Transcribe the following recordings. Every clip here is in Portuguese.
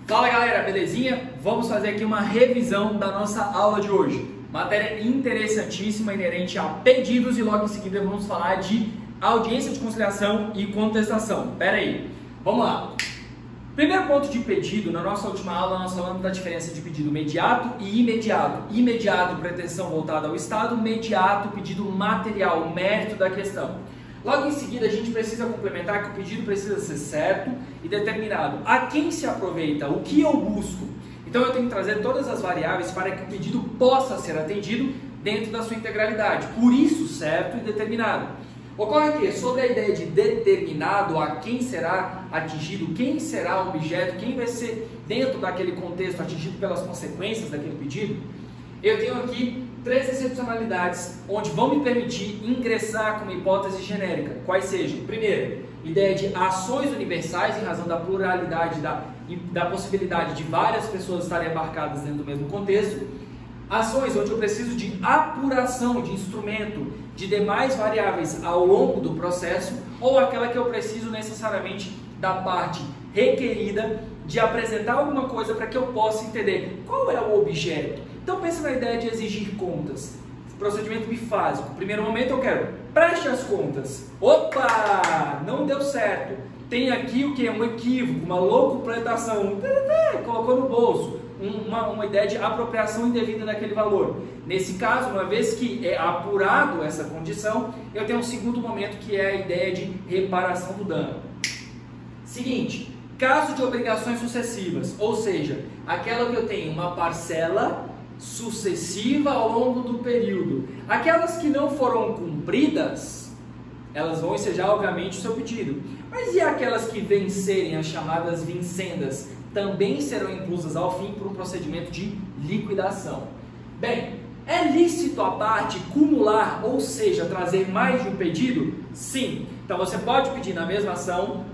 Fala galera, belezinha? Vamos fazer aqui uma revisão da nossa aula de hoje. Matéria interessantíssima inerente a pedidos e logo em seguida vamos falar de audiência de conciliação e contestação. Pera aí, vamos lá. Primeiro ponto de pedido, na nossa última aula nós falamos da diferença de pedido imediato e imediato. Imediato, pretensão voltada ao Estado, imediato, pedido material, mérito da questão. Logo em seguida a gente precisa complementar que o pedido precisa ser certo e determinado. A quem se aproveita? O que eu busco? Então eu tenho que trazer todas as variáveis para que o pedido possa ser atendido dentro da sua integralidade. Por isso, certo e determinado. Ocorre que, sobre a ideia de determinado, a quem será atingido, quem será o objeto, quem vai ser dentro daquele contexto atingido pelas consequências daquele pedido, eu tenho aqui três excepcionalidades onde vão me permitir ingressar com uma hipótese genérica. Quais sejam? Primeiro, ideia de ações universais em razão da pluralidade, da possibilidade de várias pessoas estarem embarcadas dentro do mesmo contexto. Ações onde eu preciso de apuração de instrumento de demais variáveis ao longo do processo, ou aquela que eu preciso necessariamente da parte requerida de apresentar alguma coisa para que eu possa entender qual é o objeto. Então pense na ideia de exigir contas. Procedimento bifásico. Primeiro momento eu quero, preste as contas. Opa! Não deu certo. Tem aqui o que? Um equívoco, uma locupletação. Colocou no bolso. Uma ideia de apropriação indevida daquele valor. Nesse caso, uma vez que é apurado essa condição, eu tenho um segundo momento que é a ideia de reparação do dano. Seguinte, caso de obrigações sucessivas, ou seja, aquela que eu tenho uma parcela sucessiva ao longo do período. Aquelas que não foram cumpridas, elas vão ensejar obviamente o seu pedido. Mas e aquelas que vencerem, as chamadas vincendas, também serão inclusas ao fim por um procedimento de liquidação. Bem, é lícito a parte cumular, ou seja, trazer mais de um pedido? Sim. Então você pode pedir na mesma ação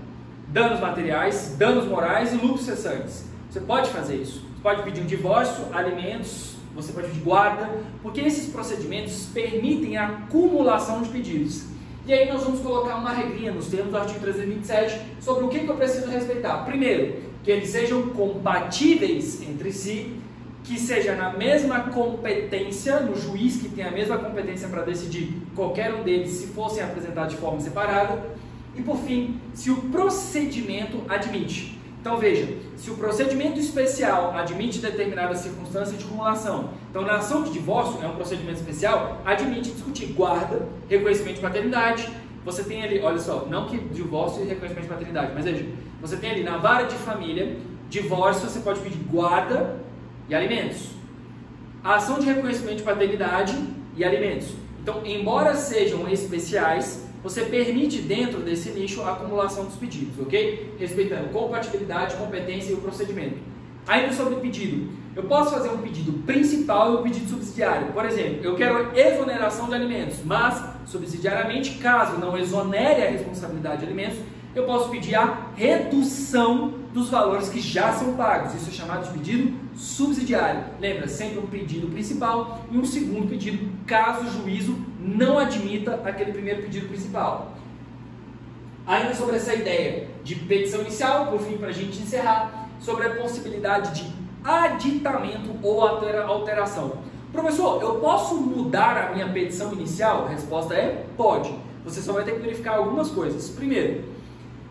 danos materiais, danos morais e lucros cessantes. Você pode fazer isso. Você pode pedir um divórcio, alimentos, você pode pedir guarda, porque esses procedimentos permitem a acumulação de pedidos. E aí nós vamos colocar uma regrinha nos termos do artigo 327 sobre o que eu preciso respeitar. Primeiro, que eles sejam compatíveis entre si, que seja na mesma competência, no juiz que tem a mesma competência para decidir qualquer um deles se fossem apresentados de forma separada. E por fim, se o procedimento admite. Então veja, se o procedimento especial admite determinada circunstância de cumulação, então na ação de divórcio, é um procedimento especial, admite discutir guarda, reconhecimento de paternidade. Você tem ali, olha só, não que divórcio e reconhecimento de paternidade, mas veja, você tem ali na vara de família, divórcio, você pode pedir guarda e alimentos. A ação de reconhecimento de paternidade e alimentos. Então, embora sejam especiais, você permite dentro desse nicho a acumulação dos pedidos, ok? Respeitando compatibilidade, competência e o procedimento. Ainda sobre pedido, eu posso fazer um pedido principal e um pedido subsidiário. Por exemplo, eu quero exoneração de alimentos, mas subsidiariamente, caso não exonere a responsabilidade de alimentos, eu posso pedir a redução dos valores que já são pagos. Isso é chamado de pedido subsidiário. Lembra, sempre um pedido principal e um segundo pedido, caso o juízo não admita aquele primeiro pedido principal. Ainda sobre essa ideia de petição inicial, por fim, para a gente encerrar, sobre a possibilidade de aditamento ou alteração. Professor, eu posso mudar a minha petição inicial? A resposta é pode. Você só vai ter que verificar algumas coisas. Primeiro,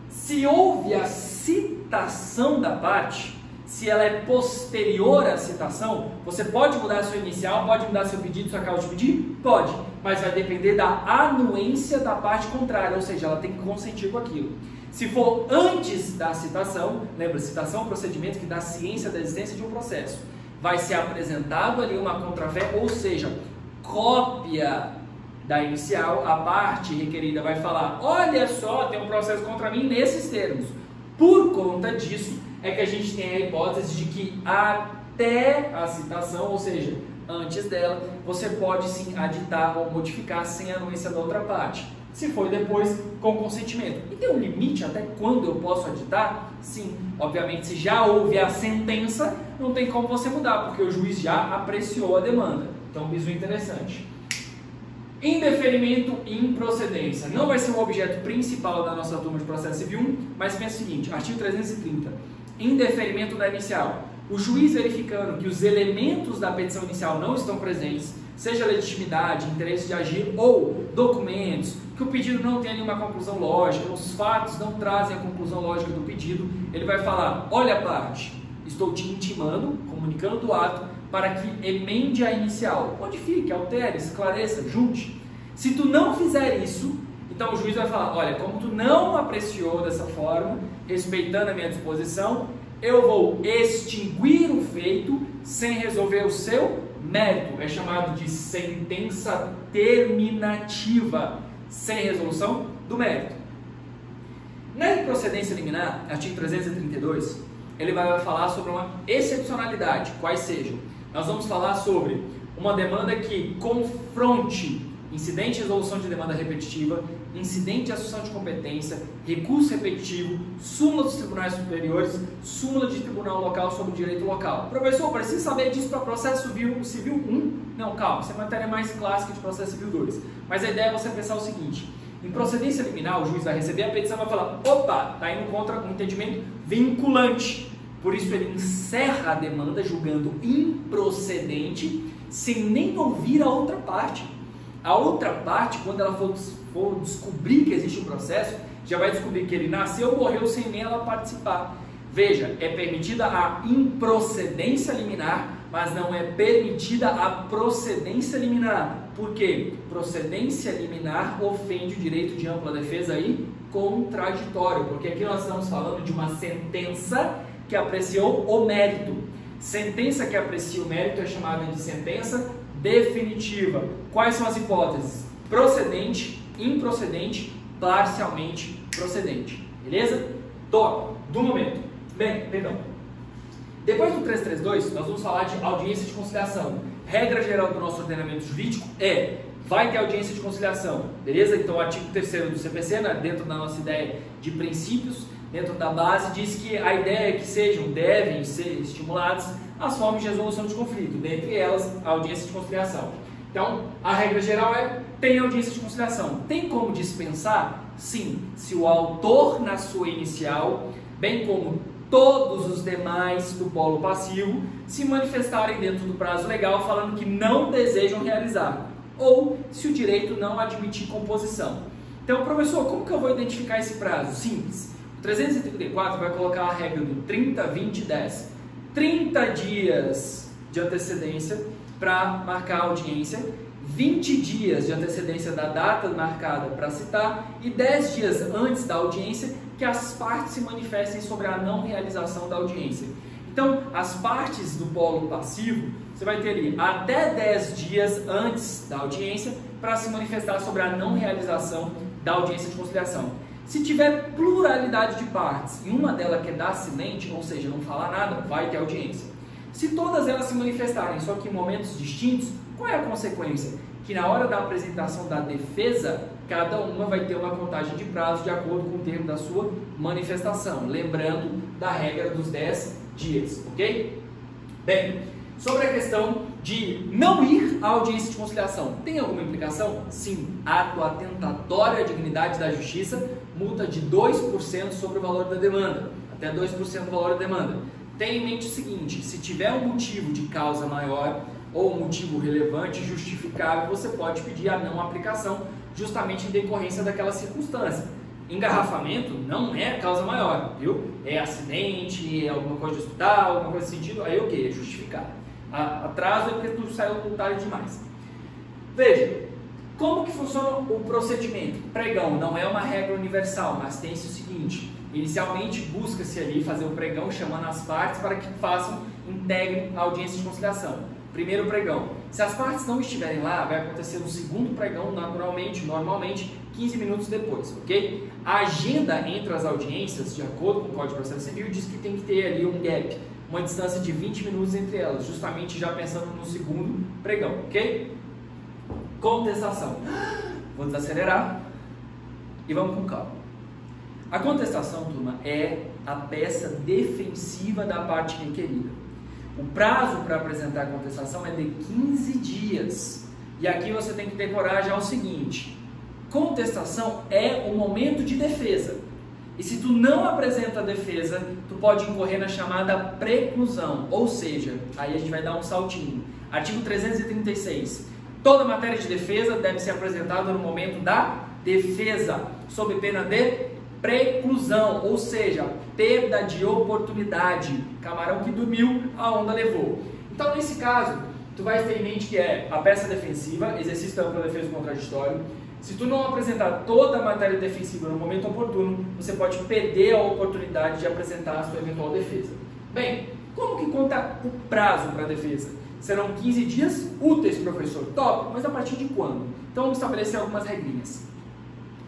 se houve a citação da parte, se ela é posterior à citação, você pode mudar a sua inicial, pode mudar seu pedido, sua causa de pedir? Pode, mas vai depender da anuência da parte contrária, ou seja, ela tem que consentir com aquilo. Se for antes da citação, lembra, citação é um procedimento que dá ciência da existência de um processo. Vai ser apresentado ali uma contrafé, ou seja, cópia da inicial, a parte requerida vai falar, olha só, tem um processo contra mim nesses termos. Por conta disso, é que a gente tem a hipótese de que até a citação, ou seja, antes dela, você pode sim aditar ou modificar sem a anuência da outra parte. Se for depois, com consentimento. E tem um limite até quando eu posso aditar? Sim. Obviamente, se já houve a sentença, não tem como você mudar, porque o juiz já apreciou a demanda. Então, isso é interessante. Indeferimento e improcedência. Não vai ser o objeto principal da nossa turma de processo civil 1, mas pensa o seguinte, artigo 330. indeferimento da inicial. O juiz verificando que os elementos da petição inicial não estão presentes, seja legitimidade, interesse de agir ou documentos, que o pedido não tem nenhuma conclusão lógica, os fatos não trazem a conclusão lógica do pedido, ele vai falar: olha, parte, estou te intimando, comunicando o ato, para que emende a inicial, modifique, altere, esclareça, junte. Se tu não fizer isso, então o juiz vai falar: olha, como tu não apreciou dessa forma, respeitando a minha disposição, eu vou extinguir o feito sem resolver o seu mérito. É chamado de sentença terminativa, sem resolução do mérito. Na improcedência liminar, artigo 332, ele vai falar sobre uma excepcionalidade, quais sejam. Nós vamos falar sobre uma demanda que confronte incidente de resolução de demanda repetitiva, incidente de assunção de competência, recurso repetitivo, súmula dos tribunais superiores, súmula de tribunal local sobre o direito local. Professor, preciso saber disso para processo civil 1? Não, calma, isso é matéria mais clássica de processo civil 2. Mas a ideia é você pensar o seguinte: em procedência liminar, o juiz vai receber a petição e vai falar: opa, está indo contra um entendimento vinculante. Por isso ele encerra a demanda julgando improcedente, sem nem ouvir a outra parte. A outra parte, quando ela for descobrir que existe um processo, já vai descobrir que ele nasceu ou morreu sem nem ela participar. Veja, é permitida a improcedência liminar, mas não é permitida a procedência liminar. Por quê? Procedência liminar ofende o direito de ampla defesa e contraditório, porque aqui nós estamos falando de uma sentença que apreciou o mérito. Sentença que aprecia o mérito é chamada de sentença definitiva. Quais são as hipóteses? Procedente, improcedente, parcialmente procedente. Beleza? Do momento. Bem, perdão. Depois do 332, nós vamos falar de audiência de conciliação. Regra geral do nosso ordenamento jurídico vai ter audiência de conciliação. Beleza? Então o artigo 3º do CPC, dentro da nossa ideia de princípios, dentro da base, diz que a ideia é que devem ser estimuladas as formas de resolução de conflito, dentre elas a audiência de conciliação. Então, a regra geral tem audiência de conciliação. Tem como dispensar? Sim, se o autor na sua inicial, bem como todos os demais do polo passivo, se manifestarem dentro do prazo legal falando que não desejam realizar, ou se o direito não admitir composição. Então, professor, como que eu vou identificar esse prazo? Simples. 334 vai colocar a regra do 30, 20 e 10. 30 dias de antecedência para marcar a audiência, 20 dias de antecedência da data marcada para citar e 10 dias antes da audiência que as partes se manifestem sobre a não realização da audiência. Então, as partes do polo passivo, você vai ter ali até 10 dias antes da audiência para se manifestar sobre a não realização da audiência de conciliação. Se tiver pluralidade de partes e uma delas quedar silente, ou seja, não falar nada, vai ter audiência. Se todas elas se manifestarem, só que em momentos distintos, qual é a consequência? Que na hora da apresentação da defesa, cada uma vai ter uma contagem de prazo de acordo com o termo da sua manifestação, lembrando da regra dos 10 dias, ok? Bem, sobre a questão de não ir à audiência de conciliação, tem alguma implicação? Sim, ato atentatório à dignidade da justiça, multa de 2% sobre o valor da demanda, até 2% do valor da demanda. Tenha em mente o seguinte: se tiver um motivo de causa maior ou um motivo relevante, justificável, você pode pedir a não aplicação, justamente em decorrência daquela circunstância. Engarrafamento não é a causa maior, viu? É acidente, é alguma coisa de hospital, alguma coisa nesse sentido, aí ok, é justificado. Atraso é porque tu saiu tarde demais. Veja, como que funciona o procedimento? Pregão não é uma regra universal, mas tem-se o seguinte: inicialmente busca-se ali fazer o pregão chamando as partes para que integrem a audiência de conciliação. Primeiro pregão. Se as partes não estiverem lá, vai acontecer um segundo pregão normalmente 15 minutos depois, ok? A agenda entre as audiências, de acordo com o Código de Processo Civil, diz que tem que ter ali um gap, uma distância de 20 minutos entre elas, justamente já pensando no segundo pregão, ok? Contestação. Vou desacelerar e vamos com calma. A contestação, turma, é a peça defensiva da parte requerida. O prazo para apresentar a contestação é de 15 dias. E aqui você tem que decorar já o seguinte: contestação é o momento de defesa. E se tu não apresenta a defesa, tu pode incorrer na chamada preclusão, ou seja, aí a gente vai dar um saltinho. Artigo 336. Toda matéria de defesa deve ser apresentada no momento da defesa, sob pena de preclusão, ou seja, perda de oportunidade. Camarão que dormiu, a onda levou. Então, nesse caso, tu vai ter em mente que é a peça defensiva, exercício da ampla defesa contraditório. Se tu não apresentar toda a matéria defensiva no momento oportuno, você pode perder a oportunidade de apresentar a sua eventual defesa. Bem, como que conta o prazo para a defesa? Serão 15 dias úteis, professor. Top, mas a partir de quando? Então vamos estabelecer algumas regrinhas.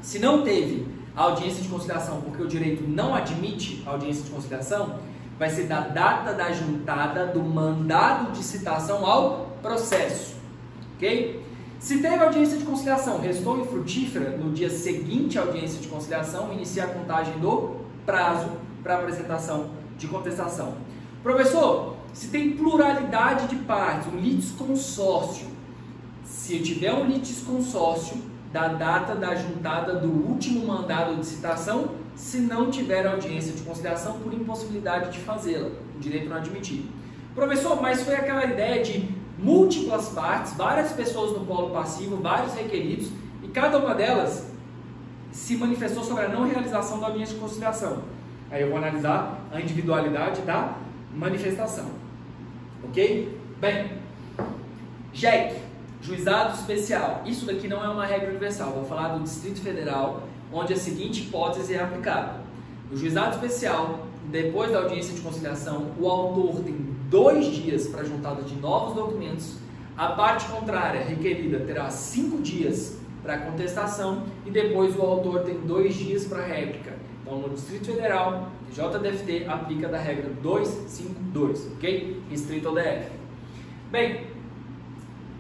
Se não teve a audiência de conciliação, porque o direito não admite a audiência de conciliação, vai ser da data da juntada do mandado de citação ao processo. Ok? Se teve audiência de conciliação, restou infrutífera, no dia seguinte à audiência de conciliação, inicia a contagem do prazo para apresentação de contestação. Professor, se tem pluralidade de partes, um litisconsórcio, se tiver um litisconsórcio, da data da juntada do último mandado de citação, se não tiver audiência de conciliação por impossibilidade de fazê-la, o direito não admitir. Professor, mas foi aquela ideia de múltiplas partes, várias pessoas no polo passivo, vários requeridos, e cada uma delas se manifestou sobre a não realização da audiência de conciliação. Aí eu vou analisar a individualidade da manifestação. Ok? Bem, JEC, Juizado Especial. Isso daqui não é uma regra universal, vou falar do Distrito Federal, onde a seguinte hipótese é aplicada. No Juizado Especial, depois da audiência de conciliação, o autor tem 2 dias para a juntada de novos documentos, a parte contrária requerida terá 5 dias para a contestação e depois o autor tem 2 dias para a réplica. Então, no Distrito Federal, JDFT aplica da regra 252, ok? Restrito ao DF. Bem,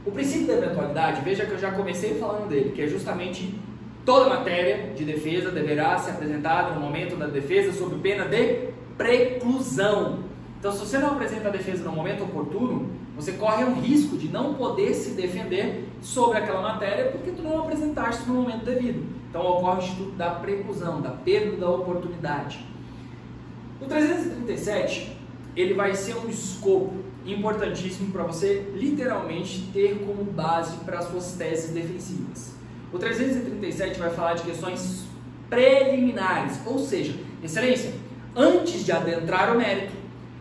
o princípio da eventualidade, veja que eu já comecei falando dele, que é justamente toda matéria de defesa deverá ser apresentada no momento da defesa sob pena de preclusão. Então, se você não apresenta a defesa no momento oportuno, você corre o risco de não poder se defender sobre aquela matéria porque tu não apresentaste no momento devido. Então, ocorre o instituto da preclusão, da perda da oportunidade. O 337, ele vai ser um escopo importantíssimo para você, literalmente, ter como base para as suas teses defensivas. O 337 vai falar de questões preliminares, ou seja, excelência, antes de adentrar o mérito,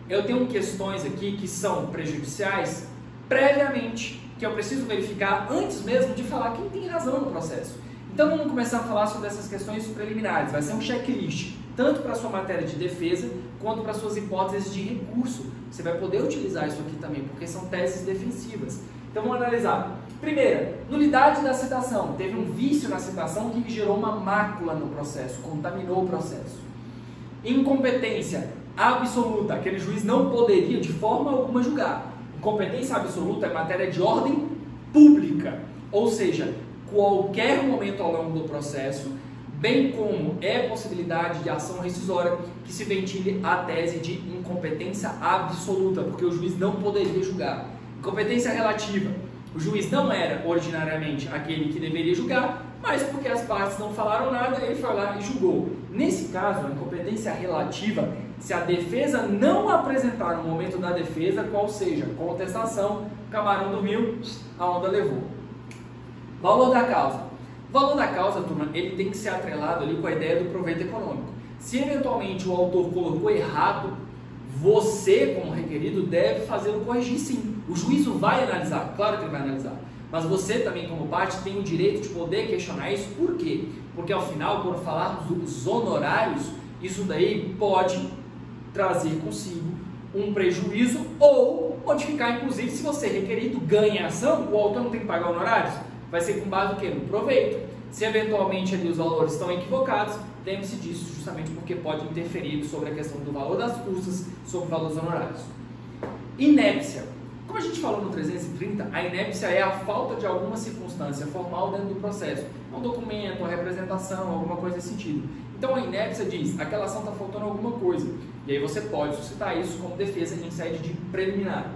eu tenho questões aqui que são prejudiciais previamente, que eu preciso verificar antes mesmo de falar quem tem razão no processo. Então vamos começar a falar sobre essas questões preliminares, vai ser um checklist, tanto para a sua matéria de defesa, quanto para as suas hipóteses de recurso. Você vai poder utilizar isso aqui também, porque são teses defensivas. Então vamos analisar. Primeira, nulidade da citação. Teve um vício na citação que gerou uma mácula no processo, contaminou o processo. Incompetência absoluta, aquele juiz não poderia de forma alguma julgar. Incompetência absoluta é matéria de ordem pública, ou seja, qualquer momento ao longo do processo, bem como é possibilidade de ação rescisória que se ventile a tese de incompetência absoluta, porque o juiz não poderia julgar. Incompetência relativa, o juiz não era originariamente aquele que deveria julgar, mas porque as partes não falaram nada, ele foi lá e julgou. Nesse caso, a incompetência relativa, se a defesa não apresentar no momento da defesa, qual seja, contestação, o camarão dormiu, a onda levou. Valor da causa. O valor da causa, turma, ele tem que ser atrelado ali com a ideia do proveito econômico. Se eventualmente o autor colocou errado, você, como requerido, deve fazê-lo corrigir sim. O juízo vai analisar, claro que ele vai analisar. Mas você também, como parte, tem o direito de poder questionar isso. Por quê? Porque ao final, quando falarmos dos honorários, isso daí pode trazer consigo um prejuízo ou modificar, inclusive, se você requerido ganha a ação, o autor não tem que pagar honorários. Vai ser com base no quê? No proveito. Se eventualmente ali os valores estão equivocados, lembre-se disso justamente porque pode interferir sobre a questão do valor das custas, sobre o valor dos honorários. Inépcia. Como a gente falou no 330, a inépcia é a falta de alguma circunstância formal dentro do processo. Um documento, uma representação, alguma coisa nesse sentido. Então a inépcia diz, aquela ação está faltando alguma coisa. E aí você pode suscitar isso como defesa em sede de preliminar.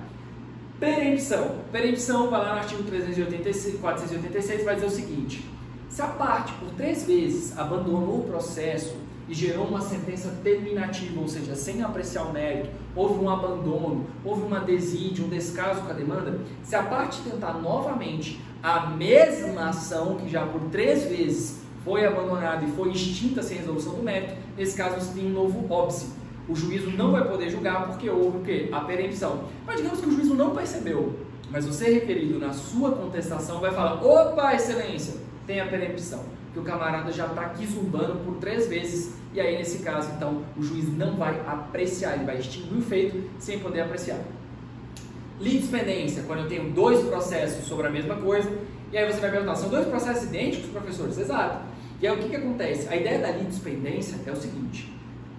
Perempção. Perempção, vai lá no artigo 486, vai dizer o seguinte: se a parte por 3 vezes abandonou o processo e gerou uma sentença terminativa, ou seja, sem apreciar o mérito, houve um abandono, houve uma desídia, um descaso com a demanda, se a parte tentar novamente a mesma ação, que já por 3 vezes foi abandonada e foi extinta sem resolução do mérito, nesse caso você tem um novo óbice. O juízo não vai poder julgar porque houve o quê? A perempção. Mas digamos que o juízo não percebeu, mas você requerido na sua contestação vai falar: opa, excelência, tem a perempção, que o camarada já está aqui zumbando por 3 vezes, e aí nesse caso então o juiz não vai apreciar, ele vai extinguir o feito sem poder apreciar. Litispendência, quando eu tenho 2 processos sobre a mesma coisa, e aí você vai perguntar: são 2 processos idênticos, professores? Exato. E aí o que acontece? A ideia da litispendência é o seguinte: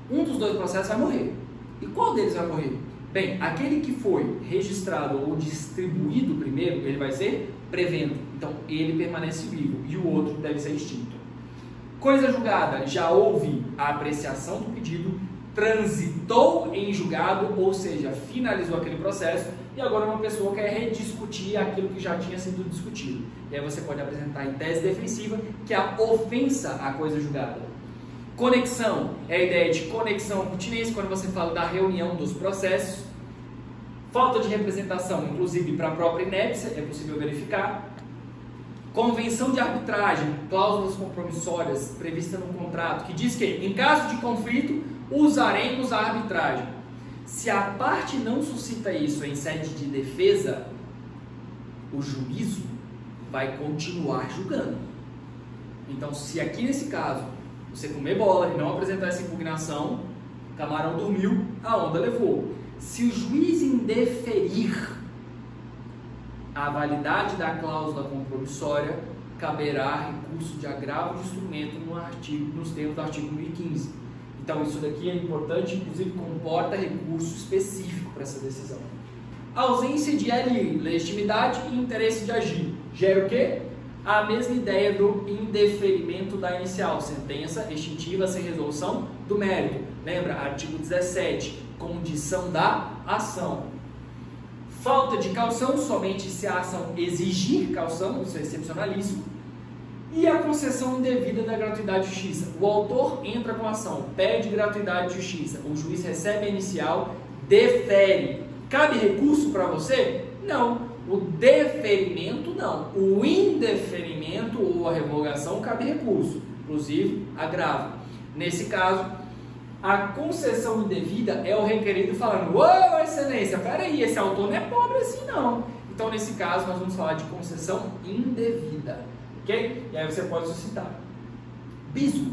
um dos 2 processos vai morrer. E qual deles vai morrer? Bem, aquele que foi registrado ou distribuído primeiro, ele vai ser prevento. Então, ele permanece vivo e o outro deve ser extinto. Coisa julgada, já houve a apreciação do pedido, transitou em julgado, ou seja, finalizou aquele processo, e agora uma pessoa quer rediscutir aquilo que já tinha sido discutido. E aí você pode apresentar em tese defensiva, que é a ofensa à coisa julgada. Conexão é a ideia de conexão continência, quando você fala da reunião dos processos. Falta de representação, inclusive para a própria inépcia, é possível verificar. Convenção de arbitragem, cláusulas compromissórias prevista no contrato, que diz que, em caso de conflito, usaremos a arbitragem. Se a parte não suscita isso em sede de defesa, o juízo vai continuar julgando. Então, se aqui nesse caso você comer bola e não apresentar essa impugnação, o camarão dormiu, a onda levou. Se o juiz indeferir a validade da cláusula compromissória, caberá recurso de agravo de instrumento nos termos do artigo 1015. Então isso daqui é importante, inclusive comporta recurso específico para essa decisão. A ausência de legitimidade e interesse de agir gera o quê? A mesma ideia do indeferimento da inicial, sentença extintiva sem resolução do mérito. Lembra? Artigo 17, condição da ação. Falta de caução, somente se a ação exigir caução, isso é excepcionalíssimo. E a concessão indevida da gratuidade de justiça. O autor entra com a ação, pede gratuidade de justiça, o juiz recebe a inicial, defere. Cabe recurso para você? Não. O deferimento não. O indeferimento ou a revogação cabe recurso, inclusive agravo. Nesse caso, a concessão indevida é o requerido falando: ô, excelência, peraí, esse autor não é pobre assim não. Então nesse caso nós vamos falar de concessão indevida, ok? E aí você pode suscitar. Bisu.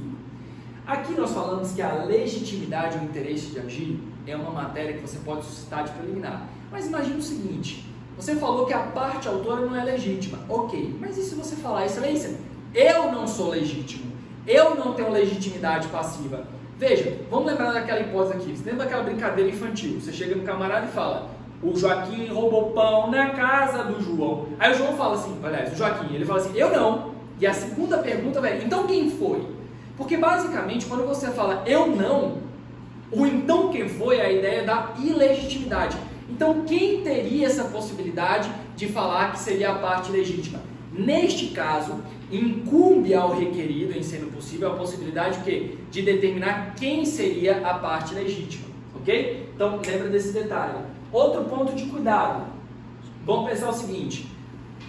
Aqui nós falamos que a legitimidade ou interesse de agir é uma matéria que você pode suscitar de preliminar. Mas imagine o seguinte: você falou que a parte autora não é legítima. Ok, mas e se você falar: excelência, eu não sou legítimo, eu não tenho legitimidade passiva? Veja, vamos lembrar daquela hipótese aqui. Você lembra daquela brincadeira infantil? Você chega no camarada e fala: o Joaquim roubou pão na casa do João. Aí o João fala assim, aliás, o Joaquim, ele fala assim: eu não. E a segunda pergunta, velho, então quem foi? Porque basicamente, quando você fala eu não, o então quem foi é a ideia da ilegitimidade. Então, quem teria essa possibilidade de falar que seria a parte legítima? Neste caso, incumbe ao requerido, em sendo possível, a possibilidade de determinar quem seria a parte legítima, ok? Então, lembra desse detalhe. Outro ponto de cuidado. Vamos pensar o seguinte: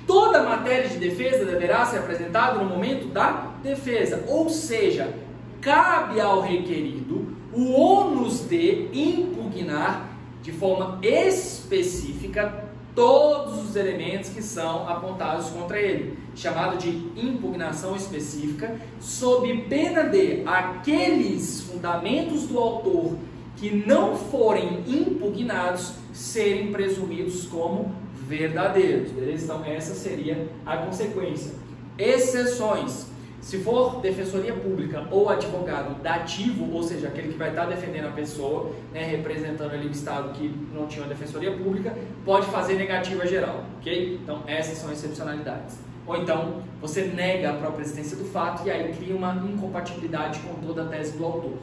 toda matéria de defesa deverá ser apresentada no momento da defesa, ou seja, cabe ao requerido o ônus de impugnar de forma específica todos os elementos que são apontados contra ele, chamado de impugnação específica, sob pena de aqueles fundamentos do autor que não forem impugnados serem presumidos como verdadeiros. Beleza? Então essa seria a consequência. Exceções: se for defensoria pública ou advogado dativo, ou seja, aquele que vai estar defendendo a pessoa, né, representando ali o Estado que não tinha uma defensoria pública, pode fazer negativa geral, ok? Então essas são excepcionalidades. Ou então você nega a própria existência do fato e aí cria uma incompatibilidade com toda a tese do autor.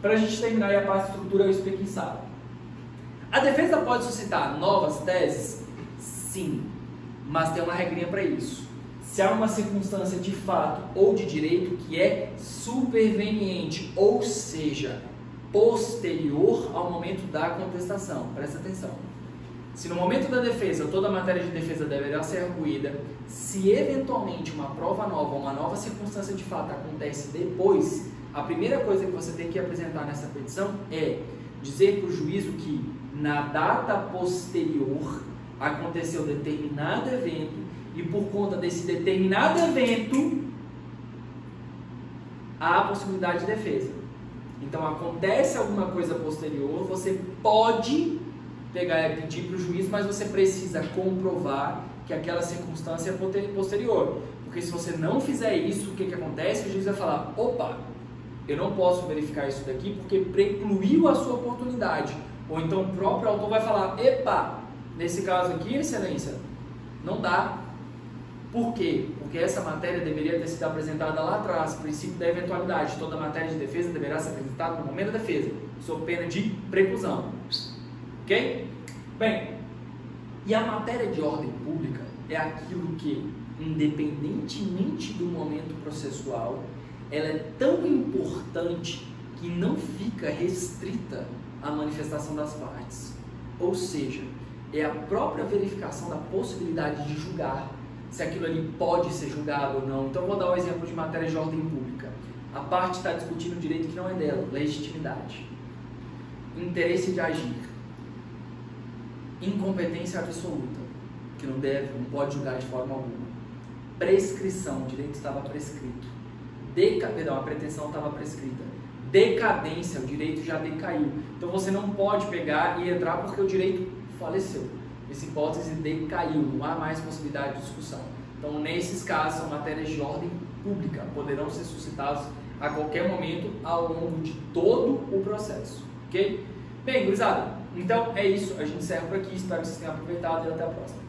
Para a gente terminar aí a parte de estrutura, eu explico em sala. A defesa pode suscitar novas teses? Sim, mas tem uma regrinha para isso. se há uma circunstância de fato ou de direito que é superveniente, ou seja, posterior ao momento da contestação. Presta atenção. Se no momento da defesa toda a matéria de defesa deverá ser arguída, se eventualmente uma prova nova, uma nova circunstância de fato acontece depois, a primeira coisa que você tem que apresentar nessa petição é dizer para o juízo que na data posterior aconteceu determinado evento e por conta desse determinado evento há a possibilidade de defesa. Então acontece alguma coisa posterior, você pode pegar e pedir para o juiz, mas você precisa comprovar que aquela circunstância é posterior. Porque se você não fizer isso, o que acontece? O juiz vai falar, opa, eu não posso verificar isso daqui porque precluiu a sua oportunidade. Ou então o próprio autor vai falar, epa, nesse caso aqui, excelência, não dá. Por quê? Porque essa matéria deveria ter sido apresentada lá atrás, princípio da eventualidade. Toda matéria de defesa deverá ser apresentada no momento da defesa, sob pena de preclusão. Ok? Bem, e a matéria de ordem pública é aquilo que, independentemente do momento processual, ela é tão importante que não fica restrita à manifestação das partes. Ou seja, é a própria verificação da possibilidade de julgar se aquilo ali pode ser julgado ou não. Então vou dar um exemplo de matéria de ordem pública. A parte está discutindo um direito que não é dela, legitimidade, interesse de agir, incompetência absoluta, que não pode julgar de forma alguma, prescrição, o direito estava prescrito, a pretensão estava prescrita, decadência, o direito já decaiu. Então você não pode pegar e entrar porque o direito faleceu. Essa hipótese decaiu, não há mais possibilidade de discussão. Então, nesses casos, são matérias de ordem pública, poderão ser suscitadas a qualquer momento ao longo de todo o processo, ok? Bem, gurizada, então é isso, a gente encerra por aqui, espero que vocês tenham aproveitado e até a próxima.